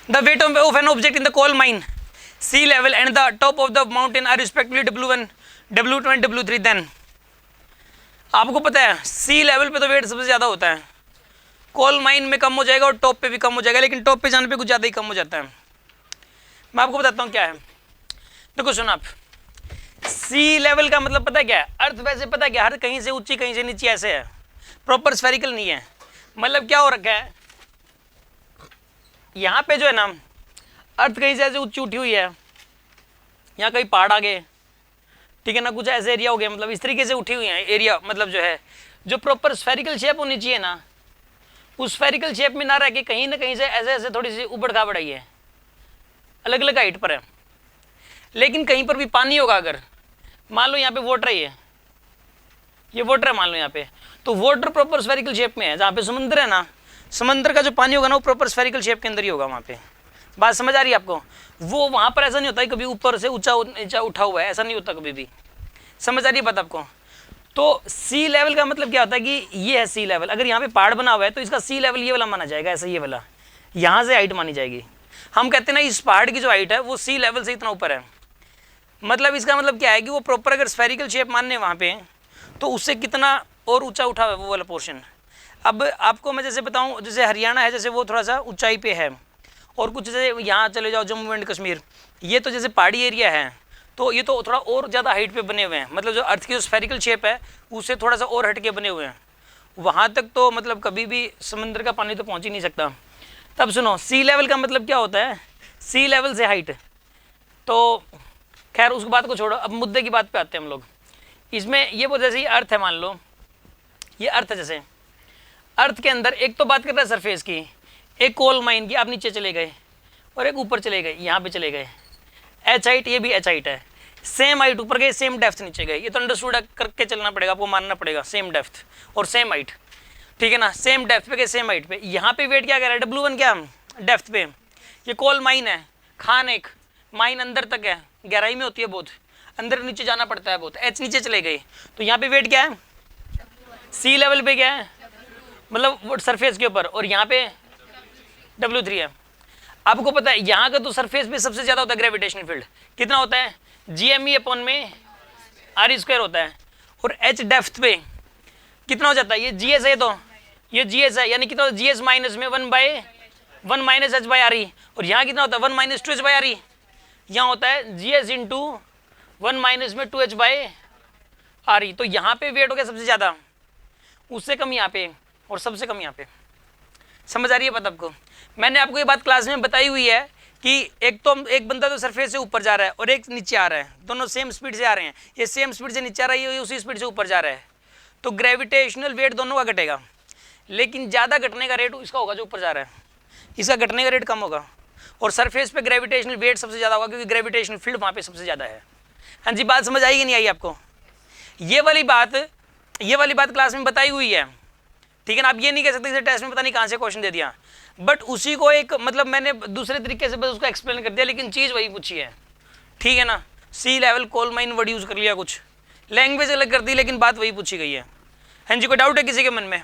The weight of an object in the coal mine, sea level and the top of the mountain are respectively W1, W2 and W3, then आपको पता है सी level पे तो wait सबसे ज़्यादा होता है, कोल माइन में कम हो जाएगा और टॉप पे भी कम हो जाएगा, लेकिन टॉप पे जाने पे कुछ ज़्यादा ही कम हो जाता है। मैं आपको बताता हूँ क्या है। देखो सुनो आप, सी लेवल का मतलब पता है क्या है? अर्थ वैसे पता है क्या, हर कहीं से ऊंची कहीं से नीची ऐसे है, प्रॉपर स्फेरिकल नहीं है। मतलब क्या हो रखा है, यहाँ पे जो है ना अर्थ कहीं से ऐसे ऊंची उठी हुई है, यहाँ कहीं पहाड़ आ गए, ठीक है ना, कुछ ऐसे एरिया हो गया, मतलब इस तरीके से उठी हुई है एरिया, मतलब जो है जो प्रॉपर स्फेरिकल शेप होनी चाहिए ना, उस स्फेरिकल शेप में ना रह के कहीं ना कहीं से ऐसे ऐसे थोड़ी सी उबड़ खाबड़ आई है, अलग अलग हाइट पर है। लेकिन कहीं पर भी पानी होगा, अगर मान लो यहाँ पे वाटर है, ये वाटर है मान लो यहाँ पे, तो वाटर प्रॉपर स्फेरिकल शेप में है। जहाँ पे समुद्र है ना, समुद्र का जो पानी होगा ना वो प्रॉपर स्फेरिकल शेप के अंदर ही होगा वहाँ पे। बात समझ आ रही है आपको? वो वहाँ पर ऐसा नहीं होता है कभी ऊपर से ऊंचा नीचा उठा हुआ है, ऐसा नहीं होता कभी भी। समझ आ रही है बात आपको? तो सी लेवल का मतलब क्या होता है कि ये है सी लेवल। अगर यहाँ पे पहाड़ बना हुआ है तो इसका सी लेवल ये वाला माना जाएगा, ऐसा ये वाला, यहाँ से हाइट मानी जाएगी। हम कहते हैं ना इस पहाड़ की जो हाइट है वो सी लेवल से इतना ऊपर है। मतलब इसका मतलब क्या है कि वो प्रॉपर अगर स्फेरिकल शेप मानने वहाँ पे तो उससे कितना और ऊंचा उठा हुआ है वो वाला पोर्शन। अब आपको मैं जैसे बताऊँ, जैसे हरियाणा है, जैसे वो थोड़ा सा ऊंचाई पे है, और कुछ जैसे यहाँ चले जाओ जम्मू एंड कश्मीर, ये तो जैसे पहाड़ी एरिया है, तो ये तो थोड़ा और ज़्यादा हाइट पे बने हुए हैं। मतलब जो अर्थ की जो स्फेरिकल शेप है उससे थोड़ा सा और हट के बने हुए हैं। वहाँ तक तो मतलब कभी भी समुद्र का पानी तो पहुँच ही नहीं सकता। तब सुनो, सी लेवल का मतलब क्या होता है, सी लेवल से हाइट। तो खैर उस बात को छोड़ो, अब मुद्दे की बात पे आते हैं हम लोग। इसमें ये वो जैसे अर्थ है, मान लो ये अर्थ है, जैसे अर्थ के अंदर एक तो बात कर रहा है सरफेस की, एक कोल माइन की, आप नीचे चले गए और एक ऊपर चले गए, यहाँ पे चले गए, एच हाइट, ये भी एच हाइट है, सेम हाइट ऊपर गए, सेम डेप्थ नीचे गए। ये तो अंडरस्टूड करके चलना पड़ेगा, आपको मानना पड़ेगा, सेम डेप्थ और सेम हाइट, ठीक है ना, सेम डेप्थ पे गए सेम हाइट पे। यहाँ पे वेट क्या कर रहा है, W1 क्या डेप्थ पे, ये कोल माइन है, खान एक माइन अंदर तक है, गहराई में होती है बहुत, अंदर नीचे जाना पड़ता है बहुत, एच नीचे चले गए, तो यहाँ पे वेट क्या है, सी लेवल पे क्या है, मतलब सरफेस के ऊपर, और यहाँ पे W3 है। आपको पता है यहाँ का तो सरफेस पे सबसे ज्यादा होता है ग्रेविटेशनल फील्ड, कितना होता है, GME अपॉन में R² होता है, और H डेप्थ पे कितना हो जाता है, ये GS है, तो ये GS है, यानी कितना GS माइनस में 1/1 माइनस H/RE, और यहाँ कितना होता है 1 माइनस 2H/RE, यहाँ होता है GS इंटू 1 माइनस में 2H/RE। तो यहाँ पे वेट हो गया सबसे ज्यादा, उससे कम यहाँ पे, और सबसे कम यहाँ पे। समझ आ रही है बात आपको? मैंने आपको ये बात क्लास में बताई हुई है कि एक बंदा तो सरफेस से ऊपर जा रहा है और एक नीचे आ रहा है, दोनों सेम स्पीड से आ रहे हैं, ये सेम स्पीड से नीचे आ रहा है, ये उसी स्पीड से ऊपर जा रहा है, तो ग्रेविटेशनल वेट दोनों का घटेगा, लेकिन ज़्यादा घटने का रेट इसका होगा जो ऊपर जा रहा है, इसका घटने का रेट कम होगा, और सरफेस पे ग्रेविटेशनल वेट सबसे ज़्यादा होगा क्योंकि ग्रेविटेशनल फील्ड वहाँ पे सबसे ज़्यादा है। हाँ जी, बात समझ आई कि नहीं आई आपको? ये वाली बात क्लास में बताई हुई है, ठीक है ना। आप ये नहीं कह सकते इसे टेस्ट में पता नहीं कहाँ से क्वेश्चन दे दिया, बट उसी को एक मतलब मैंने दूसरे तरीके से बस उसको एक्सप्लेन कर दिया, लेकिन चीज़ वही पूछी है, ठीक है ना। Sea level coal mine word use कर लिया, कुछ लैंग्वेज अलग कर दी, लेकिन बात वही पूछी गई है। हाँ जी, कोई डाउट है किसी के मन में?